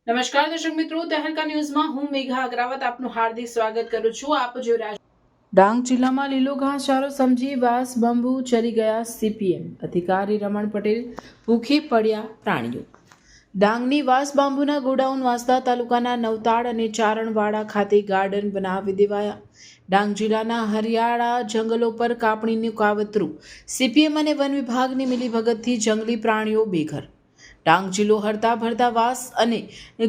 નમસ્કાર દર્શક મિત્રો, તહેલકા ન્યૂઝમાં હું મેઘા અગ્રવાલ આપનું હાર્દિક સ્વાગત કરું છું. આપ જોઈ રહ્યા છો. ડાંગ જિલ્લામાં લીલો ઘાસચારો સમજી વાસ બંબુ ચરી ગયા સીપીએમ અધિકારી રમણ પટેલ ભૂખી પડ્યા પ્રાણીઓ. ડાંગની વાસ બાંબુના ગોડાઉન વાંસદા તાલુકાના નવતાડ અને ચારણવાડા ખાતે ગાર્ડન બનાવી દેવાયા. ડાંગ જિલ્લાના હરિયાળા જંગલો પર કાપણીનું કાવતરું. સીપીએમ અને વન વિભાગની મિલીભગતથી જંગલી પ્રાણીઓ બેઘર. ડાંગ જિલ્લો હરતા ભરતા વાસ અને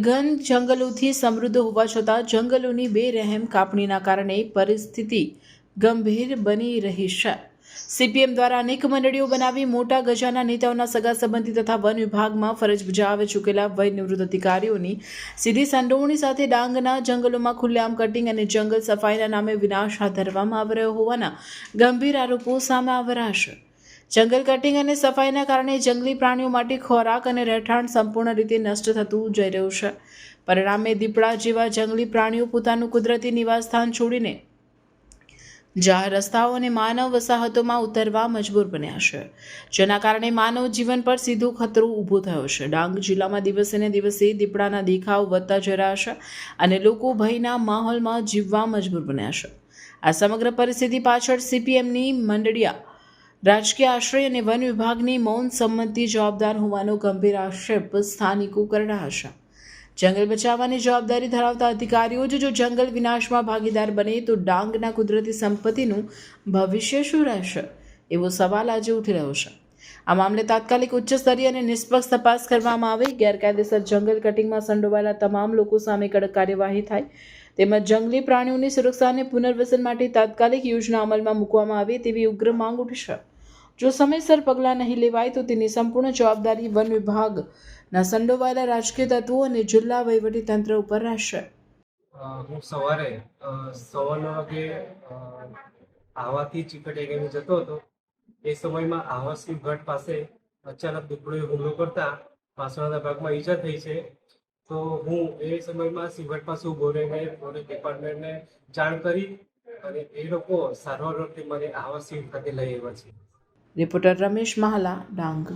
ઘન જંગલોથી સમૃદ્ધ હોવા છતાં જંગલોની બેરહેમ કાપણીના કારણે પરિસ્થિતિ ગંભીર બની રહી છે. સીપીએમ દ્વારા અનેક મંડળીઓ બનાવી મોટા ગજાના નેતાઓના સગા સંબંધી તથા વન વિભાગમાં ફરજ બજાવી ચૂકેલા વય નિવૃત્ત અધિકારીઓની સીધી સંડોવણી સાથે ડાંગના જંગલોમાં ખુલ્લેઆમ કટિંગ અને જંગલ સફાઈના નામે વિનાશ હાથ ધરવામાં આવી રહ્યો હોવાના ગંભીર આરોપો સામે આવી રહ્યા છે. જંગલ કટિંગ અને સફાઈના કારણે જંગલી પ્રાણીઓ માટે ખોરાક અને રહેઠાણ સંપૂર્ણ રીતે નષ્ટ થતું જઈ રહ્યું છે. પરિણામે દીપડા જેવા જંગલી પ્રાણીઓ પોતાનું કુદરતી નિવાસસ્થાન છોડીને જાહેર રસ્તાઓ અને માનવ વસાહતોમાં ઉતરવા મજબૂર બન્યા છે, જેના કારણે માનવ જીવન પર સીધો ખતરો ઊભો થયો છે. ડાંગ જિલ્લામાં દિવસે ને દિવસે દીપડાના દેખાવ વધતા જઈ રહ્યા છે અને લોકો ભયના માહોલમાં જીવવા મજબૂર બન્યા છે. આ સમગ્ર પરિસ્થિતિ પાછળ સીપીએમની મંડળિયા રાજકીય આશ્રય અને વન વિભાગની મૌન સંમતિ જવાબદાર હોવાનો ગંભીર આક્ષેપ સ્થાનિકો કરી રહ્યા છે. જંગલ બચાવવાની જવાબદારી ધરાવતા અધિકારીઓ જો જંગલ વિનાશમાં ભાગીદાર બને તો ડાંગના કુદરતી સંપત્તિનું ભવિષ્ય શું રહેશે, એવો સવાલ આજે ઉઠી રહ્યો છે. આ મામલે તાત્કાલિક ઉચ્ચ સ્તરીય અને નિષ્પક્ષ તપાસ કરવામાં આવે, ગેરકાયદેસર જંગલ કટિંગમાં સંડોવાયેલા તમામ લોકો સામે કડક કાર્યવાહી થાય તેમજ જંગલી પ્રાણીઓની સુરક્ષા અને પુનર્વસન માટે તાત્કાલિક યોજના અમલમાં મૂકવામાં આવે તેવી ઉગ્ર માંગ ઉઠી છે. જો સમયસર પગલાં નહીં લેવાય તો તેની સંપૂર્ણ જવાબદારી વન વિભાગના સંડોવાયેલા રાજકીય તત્વો અને જિલ્લા વહીવટી તંત્ર ઉપર રહેશે. હું સવારે 9:15 વાગે આહવાથી ચીકટ એકેડમી જતો હતો. એ સમયમાં આહવા શિવઘાટ પાસે અચાનક દીપડોએ હુમલો કરતા પાછળના ભાગમાં ઈજા થઈ છે. તો હું એ સમયમાં શિવઘાટ પાસે ઊભો રહીને ફોરેસ્ટ ડિપાર્ટમેન્ટને જાણ કરી અને એ લોકો સારવાર અર્થે મને આહવા શિવ ખાતે લઈ આવ્યા છે. રિપોર્ટર રમેશ મહાલા, ડાંગ.